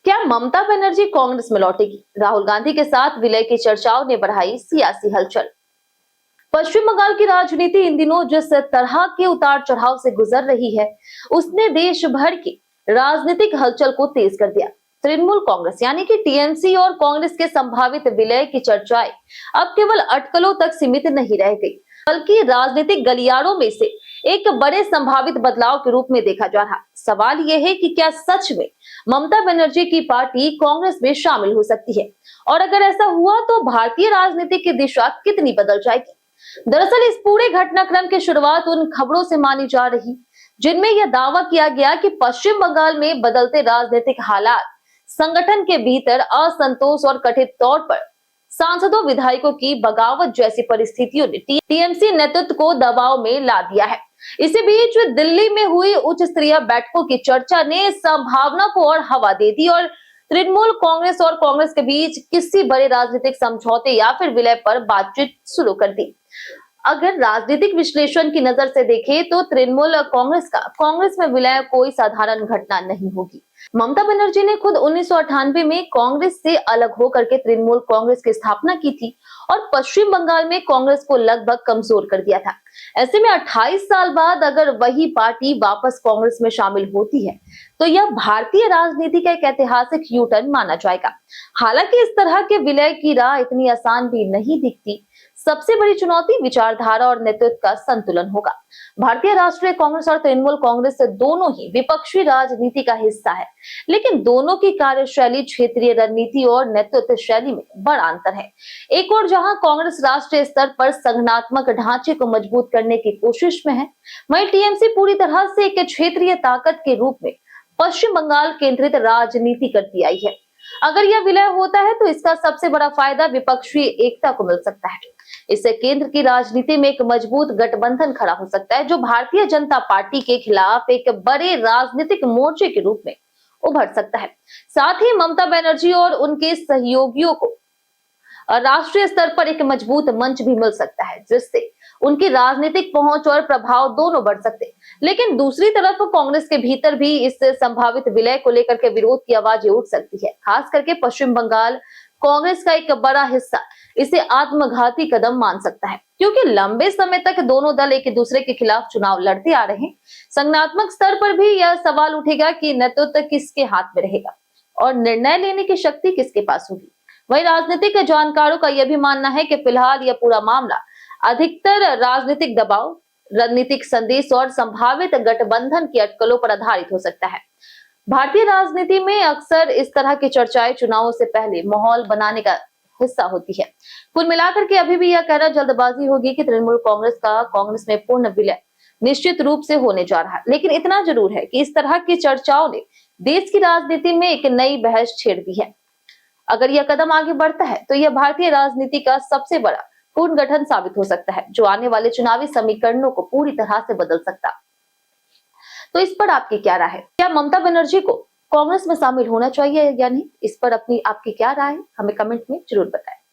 क्या ममता बनर्जी कांग्रेस में लौटेगी? राहुल गांधी के साथ विलय की चर्चाओं ने बढ़ाई सियासी हलचल। पश्चिम बंगाल की राजनीति इन दिनों जिस तरह के उतार चढ़ाव से गुजर रही है, उसने देश भर की राजनीतिक हलचल को तेज कर दिया। तृणमूल कांग्रेस यानी कि टीएमसी और कांग्रेस के संभावित विलय की चर्चाएं अब केवल अटकलों तक सीमित नहीं रह गई, बल्कि राजनीतिक गलियारों में से एक बड़े संभावित बदलाव के रूप में देखा जा रहा। सवाल यह है कि क्या सच में ममता बनर्जी की पार्टी कांग्रेस में शामिल हो सकती है, और अगर ऐसा हुआ तो भारतीय राजनीति की दिशा कितनी बदल जाएगी। दरअसल इस पूरे घटनाक्रम की शुरुआत उन खबरों से मानी जा रही, जिनमें यह दावा किया गया कि पश्चिम बंगाल में बदलते राजनीतिक हालात, संगठन के भीतर असंतोष और कथित तौर पर सांसदों विधायकों की बगावत जैसी परिस्थितियों ने टीएमसी नेतृत्व को दबाव में ला दिया है। इसी बीच दिल्ली में हुई उच्च स्तरीय बैठकों की चर्चा ने संभावना को और हवा दे दी और तृणमूल कांग्रेस और कांग्रेस के बीच किसी बड़े राजनीतिक समझौते या फिर विलय पर बातचीत शुरू कर दी। अगर राजनीतिक विश्लेषण की नजर से देखें तो तृणमूल कांग्रेस का कांग्रेस में विलय कोई साधारण घटना नहीं होगी। ममता बनर्जी ने खुद 1998 में कांग्रेस से अलग होकर के तृणमूल कांग्रेस की स्थापना की थी और पश्चिम बंगाल में कांग्रेस को लगभग कमजोर कर दिया था। ऐसे में 28 साल बाद अगर वही पार्टी वापस कांग्रेस में शामिल होती है तो यह भारतीय राजनीति का एक ऐतिहासिक यू टर्न माना जाएगा। हालांकि इस तरह के विलय की राह इतनी आसान भी नहीं दिखती। सबसे बड़ी चुनौती विचारधारा और नेतृत्व का संतुलन होगा। भारतीय राष्ट्रीय कांग्रेस और तृणमूल कांग्रेस दोनों ही विपक्षी राजनीति का हिस्सा है, लेकिन दोनों की कार्यशैली, क्षेत्रीय रणनीति और नेतृत्व शैली में बड़ा अंतर है। एक और जहां कांग्रेस राष्ट्रीय स्तर पर संगठनात्मक ढांचे को मजबूत करने की कोशिश में है, वहीं टीएमसी पूरी तरह से एक क्षेत्रीय ताकत के रूप में पश्चिम बंगाल केंद्रित राजनीति करती आई है। अगर यह विलय होता है तो इसका सबसे बड़ा फायदा विपक्षी एकता को मिल सकता है। इससे केंद्र की राजनीति में एक मजबूत गठबंधन खड़ा हो सकता है, जो भारतीय जनता पार्टी के खिलाफ एक बड़े राजनीतिक मोर्चे के रूप में उभर सकता है। साथ ही ममता बनर्जी और उनके सहयोगियों को राष्ट्रीय स्तर पर एक मजबूत मंच भी मिल सकता है, जिससे उनकी राजनीतिक पहुंच और प्रभाव दोनों बढ़ सकते हैं। लेकिन दूसरी तरफ कांग्रेस के भीतर भी इस संभावित विलय को लेकर के विरोध की आवाजें उठ सकती है। खास करके पश्चिम बंगाल कांग्रेस का एक बड़ा हिस्सा इसे आत्मघाती कदम मान सकता है, क्योंकि लंबे समय तक दोनों दल एक दूसरे के खिलाफ चुनाव लड़ते आ रहे हैं। संगठनात्मक स्तर पर भी यह सवाल उठेगा कि नेतृत्व किसके हाथ में रहेगा और निर्णय लेने की शक्ति किसके पास होगी। वहीं राजनीतिक जानकारों का यह भी मानना है कि फिलहाल यह पूरा मामला अधिकतर राजनीतिक दबाव, रणनीतिक संदेश और संभावित गठबंधन की अटकलों पर आधारित हो सकता है। भारतीय राजनीति में अक्सर इस तरह की चर्चाएं चुनावों से पहले माहौल बनाने का हिस्सा होती है। कुल मिलाकर के अभी भी यह कहना जल्दबाजी होगी कि तृणमूल कांग्रेस का कांग्रेस में पूर्ण विलय निश्चित रूप से होने जा रहा है, लेकिन इतना जरूर है कि इस तरह की चर्चाओं ने देश की राजनीति में एक नई बहस छेड़ दी है। अगर यह कदम आगे बढ़ता है तो यह भारतीय राजनीति का सबसे बड़ा पुनर्गठन साबित हो सकता है, जो आने वाले चुनावी समीकरणों को पूरी तरह से बदल सकता। तो इस पर आपकी क्या राय है? क्या ममता बनर्जी को कांग्रेस में शामिल होना चाहिए या नहीं? इस पर अपनी आपकी क्या राय है? हमें कमेंट में जरूर बताएं।